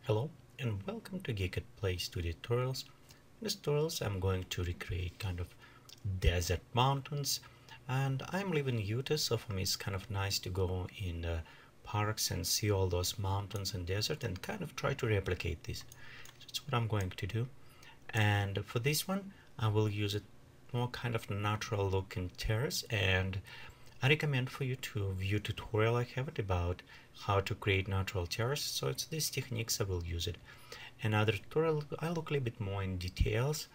Hello and welcome to Geekatplay tutorials. In this tutorials I'm going to recreate kind of desert mountains, and I'm living in Utah, so for me it's kind of nice to go in parks and see all those mountains and desert and kind of try to replicate this. So that's what I'm going to do, and for this one I will use a more kind of natural looking terrace, and I recommend for you to view tutorial I have it about how to create natural terrace. So it's these techniques I will use it. Another tutorial I look a little bit more in details,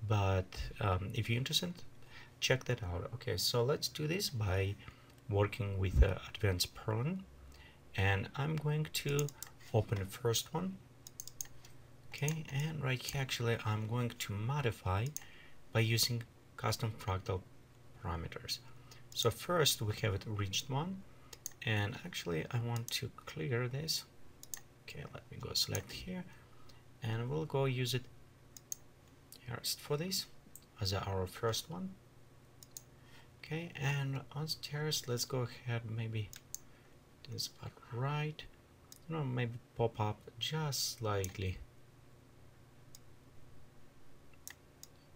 but if you're interested, check that out. Okay, so let's do this by working with advanced Perlin, and I'm going to open the first one. Okay, and right here actually I'm going to modify by using custom fractal parameters. So first we have it rigid one, and actually I want to clear this. Okay, let me go select here, and we'll go use it first for this as our first one. Okay, and on stairs let's go ahead, maybe this part right, maybe pop up just slightly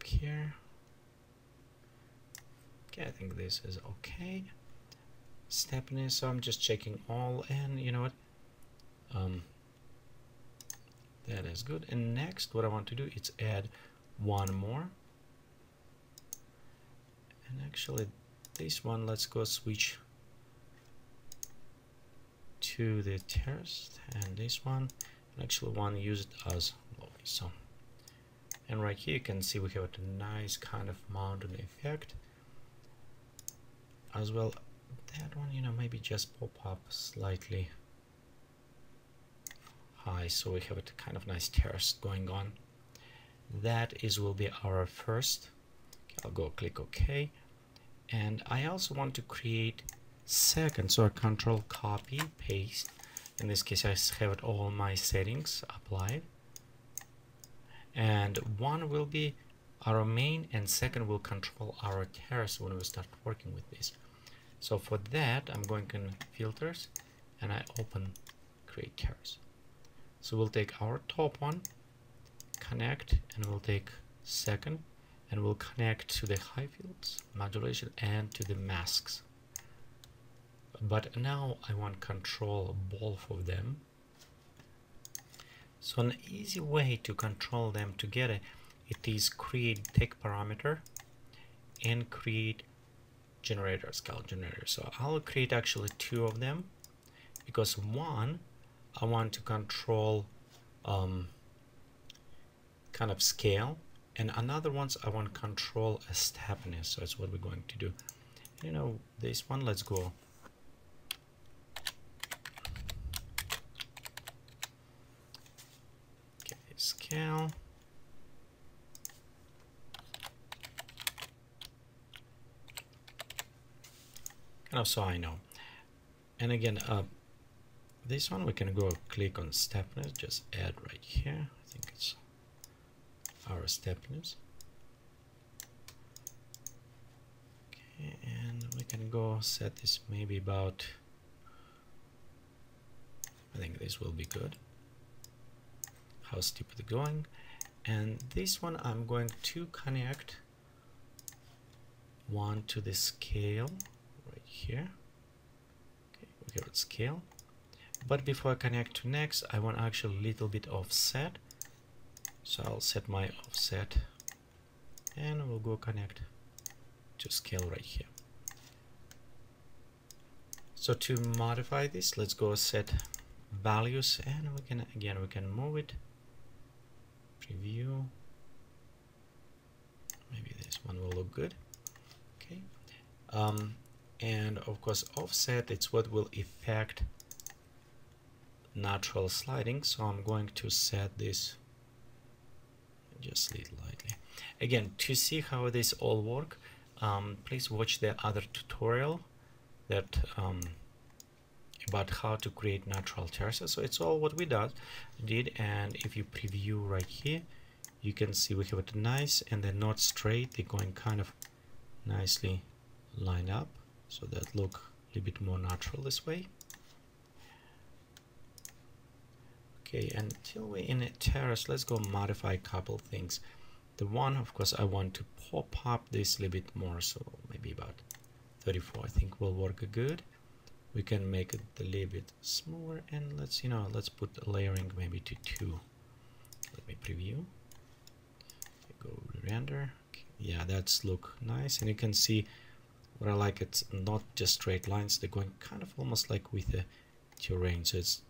up here. Okay, I think this is okay. Steppiness, so I'm just checking all, and you know what, that is good. And next what I want to do is add one more, and actually this one, let's go switch to the terrace, and this one, and actually one use it as lobby. So, and right here you can see we have a nice kind of mountain effect as well. That one, maybe just pop up slightly high, so we have a kind of nice terrace going on. That will be our first. I'll go click OK, and I also want to create second, so I control copy paste. In this case I have all my settings applied, and one will be our main and second will control our terrace when we start working with this. So for that I'm going in filters, and I open create terrace. So we'll take our top one, connect, and we'll take second, and we'll connect to the high fields, modulation, and to the masks. But now I want control both of them. So an easy way to control them together, it is create take parameter and create generator, scale generator. So I'll create actually two of them, because one I want to control kind of scale, and another ones I want to control a steppiness. So that's what we're going to do. This one, let's go okay, scale, kind of, so I know. And again, this one we can go click on steppiness, just add right here. I think it's our steppiness. Okay, and we can go set this maybe about, I think this will be good. How steep it's going. And this one I'm going to connect one to the scale right here. Okay, we have it scale. But before I connect to next, I want actually a little bit offset. So I'll set my offset, and we'll go connect to scale right here. So to modify this, let's go set values, and we can move it, preview. Maybe this one will look good. Okay, and of course offset, it's what will affect natural sliding. So I'm going to set this just lightly. Again, to see how this all work, please watch the other tutorial that about how to create natural terraces. So it's all what we did, and if you preview right here, you can see we have it nice, and they're not straight, they're going kind of nicely lined up, so that look a little bit more natural this way. Okay, until we're in a terrace, let's go modify a couple things. The one, of course, I want to pop up this a little bit more, so maybe about 34 I think will work good. We can make it a little bit smaller, and let's put layering maybe to 2. Let me preview. Go render. Okay. Yeah, that's look nice, and you can see what I like. It's not just straight lines; they're going kind of almost like with the terrain, so it's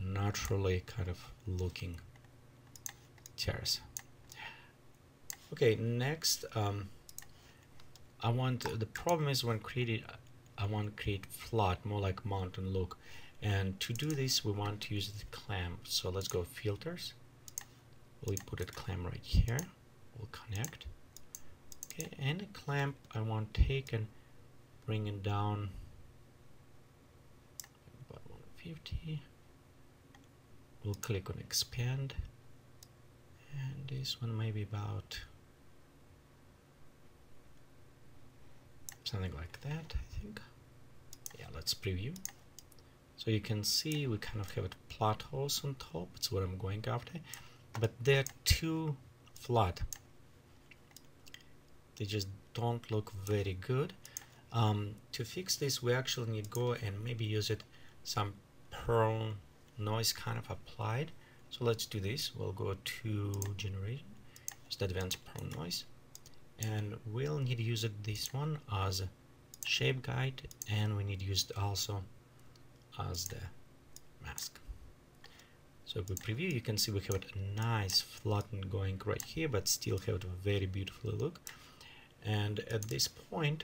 naturally kind of looking terrace. Okay, next, the problem is when created, I want to create flat, more like mountain look, and to do this we want to use the clamp. So let's go filters. We'll put a clamp right here. We'll connect. Okay, and a clamp I want to take and bring it down about 150. We'll click on expand, and this one maybe about something like that, I think. Yeah, let's preview. So you can see we kind of have plateaus on top. It's what I'm going after, but they're too flat. They just don't look very good. To fix this, we actually need to go and maybe use it some pearl noise kind of applied. So let's do this. We'll go to generation, just advanced pearl noise, and we'll need to use this one as a shape guide, and we need to use it also as the mask. So if we preview, you can see we have a nice flatten going right here, but still have a very beautiful look. And at this point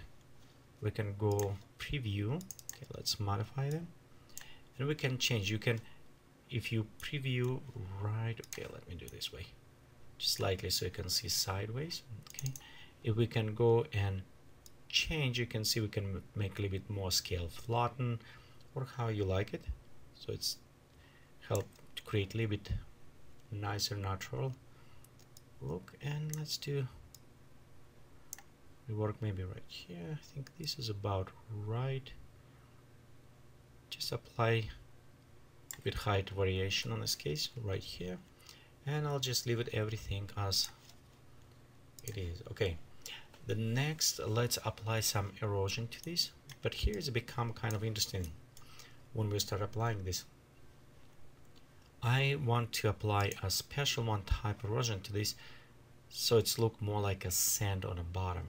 we can go preview. Okay, let's modify them, and we can change. You can, if you preview right, okay, let me do this way just slightly so you can see sideways. Okay, if we can go and change, you can see we can make a little bit more scale, flatten, or how you like it. So it's help to create a little bit nicer natural look. And let's do, we work maybe right here. I think this is about right. Just apply a bit height variation on this case right here, and I'll just leave it everything as it is. Okay, the next, let's apply some erosion to this, but here it's become kind of interesting when we start applying this. I want to apply a special one type erosion to this, so it's look more like a sand on the bottom.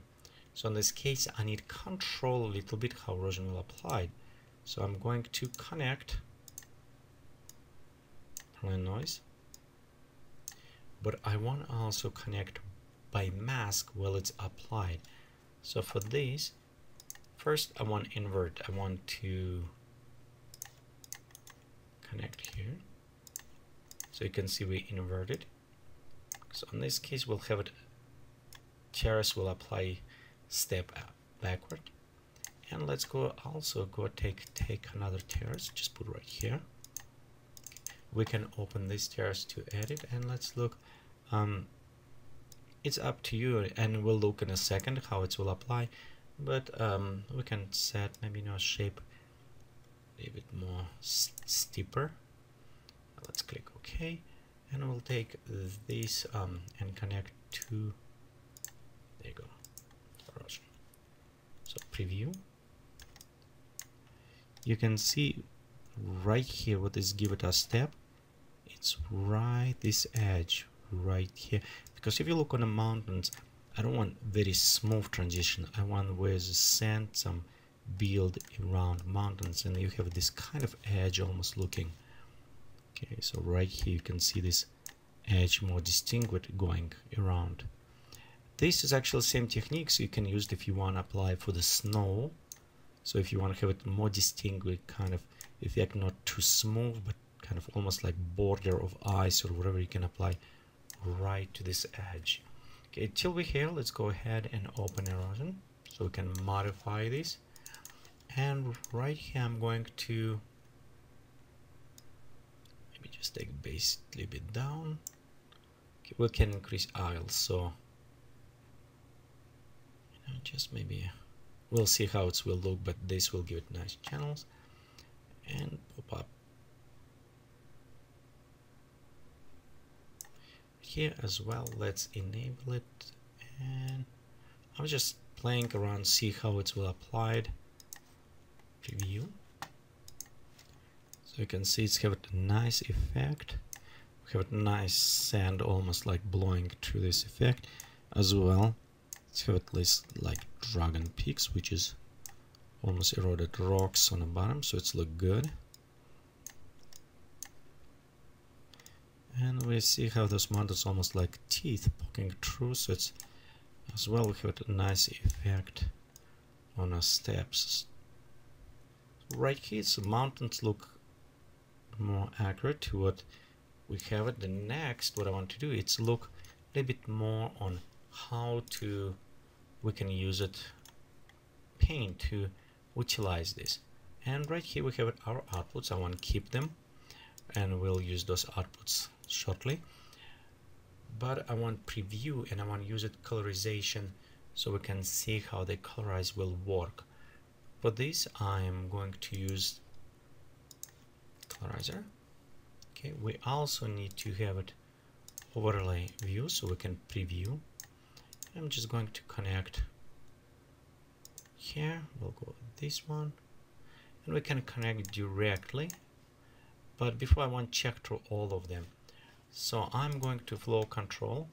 So in this case I need control a little bit how erosion will apply. So I'm going to connect plane noise, but I want to also connect by mask while it's applied. So for this, first I want invert. I want to connect here, so you can see we inverted. So in this case we'll have it, terrace will apply step backward, and let's go also go take another terrace, just put right here. We can open this terrace to edit, and let's look. It's up to you, and we'll look in a second how it will apply, but we can set maybe shape a little bit more steeper. Let's click OK, and we'll take this and connect to, there you go, erosion. So preview, you can see right here what is give it a step. It's right this edge right here, because if you look on the mountains, I don't want very smooth transition. I want where the sand some build around mountains, and you have this kind of edge almost looking. Okay, so right here you can see this edge more distinguished going around. This is actually the same techniques you can use if you want to apply for the snow. So if you want to have it more distinguished kind of effect, not too smooth, but kind of almost like border of ice or whatever, you can apply right to this edge. Okay, till we're here, let's go ahead and open erosion so we can modify this. And right here I'm going to maybe just take base a little bit down. Okay, we can increase aisles, so just maybe we'll see how it will look, but this will give it nice channels and pop up. here as well. Let's enable it, and I'm just playing around, see how it will applied. Preview. So you can see it's have a nice effect. We have a nice sand almost like blowing through this effect as well. Let's have at least like dragon peaks, which is almost eroded rocks on the bottom, so it's look good. And we see how those mountains almost like teeth poking through, so it's as well we have a nice effect on our steps. Right here, so mountains look more accurate to what we have it. The next, what I want to do is look a little bit more on how we can use it paint to utilize this. And right here we have our outputs. I want to keep them, and we'll use those outputs shortly. But I want preview, and I want to use it colorization so we can see how the colorize will work. For this, I am going to use colorizer. Okay, we also need to have it overlay view so we can preview. I'm just going to connect here. We'll go with this one, and we can connect directly. But before, I want to check through all of them. So I'm going to flow control,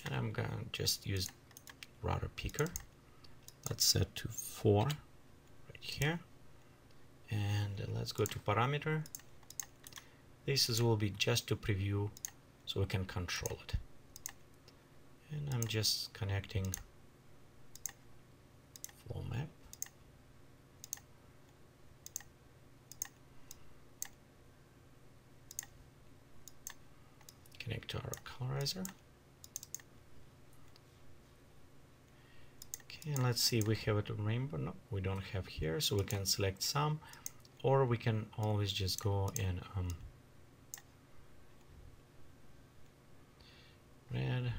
and I'm going to just use router picker. Let's set to 4 right here, and let's go to parameter. This will be just to preview so we can control it. And I'm just connecting flow map. Connect to our colorizer. Okay, and let's see, we have it in rainbow. No, we don't have here, so we can select some, or we can always just go in red,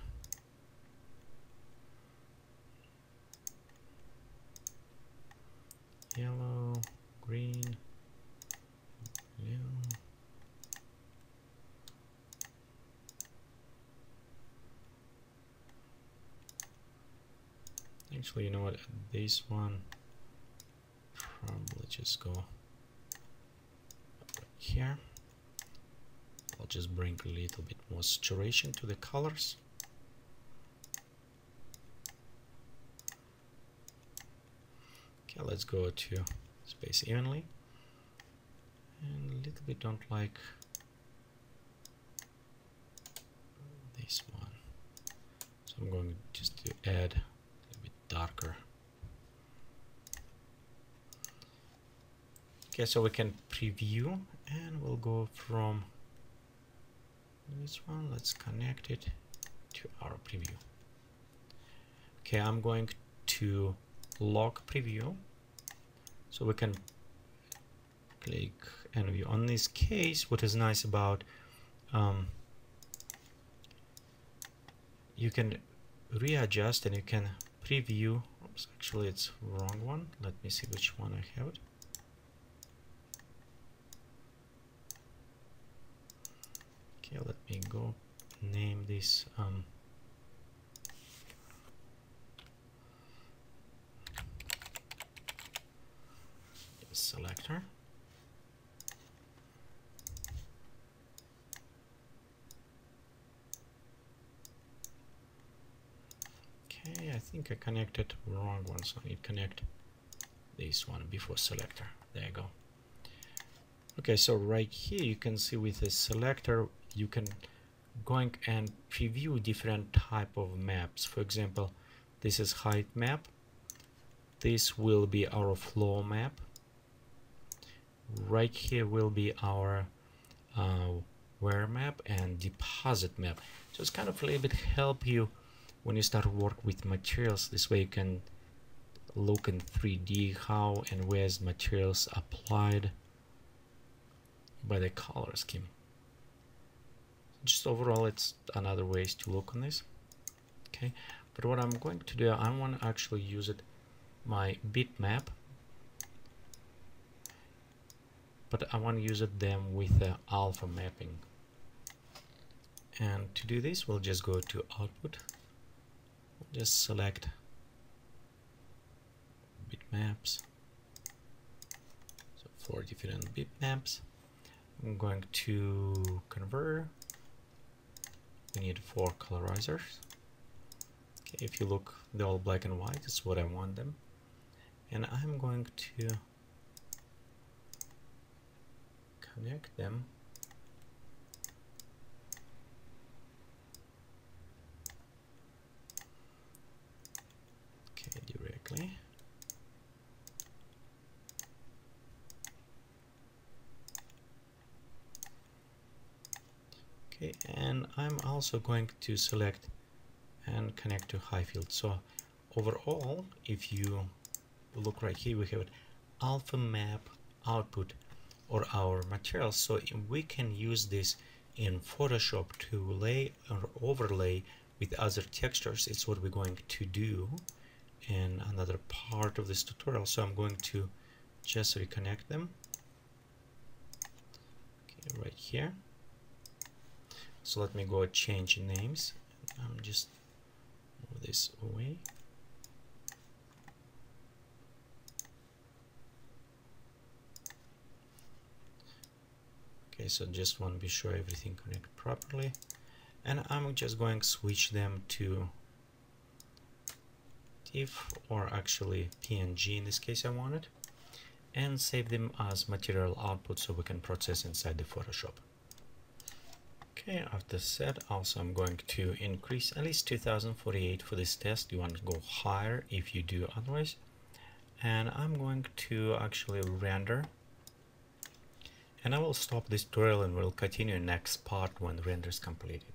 yellow, green, blue. Actually, you know what, this one probably just go here. I'll just bring a little bit more saturation to the colors. Okay, let's go to space evenly, and a little bit don't like this one, so I'm going just to add darker. Okay, so we can preview, and we'll go from this one. Let's connect it to our preview. Okay, I'm going to lock preview so we can click and view. On this case, what is nice about you can readjust, and you can preview. Oops, actually it's wrong one. Let me see which one I have it. Okay, let me go name this selector. Okay, I think I connected wrong one, so I need to connect this one before selector. There you go. Okay, so right here you can see with the selector you can going and preview different type of maps. For example, this is height map. This will be our flow map. Right here will be our wear map and deposit map. So it's kind of a little bit help you when you start work with materials. This way you can look in 3D how and where's materials applied by the color scheme. Just overall, it's another ways to look on this. Okay, but what I'm going to do, I want to actually use it my bitmap, but I want to use it them with the alpha mapping. And to do this, we'll just go to output, we'll just select bitmaps, so 4 different bitmaps. I'm going to convert, we need 4 colorizers. Okay, if you look, they're all black and white, that's what I want them. And I'm going to connect them directly. Okay, and I'm also going to select and connect to high field. So overall, if you look right here, we have alpha map output or our materials. So we can use this in Photoshop to lay or overlay with other textures. It's what we're going to do in another part of this tutorial. So I'm going to just reconnect them. Okay, right here. So let me go change names. I'm just move this away. Okay, so just want to be sure everything connects properly, and I'm just going to switch them to TIFF, or actually PNG in this case I want it, and save them as material output so we can process inside the Photoshop. Okay, after set, also I'm going to increase at least 2048 for this test. You want to go higher if you do otherwise. And I'm going to actually render. And I will stop this tutorial and we'll continue next part when the render is completed.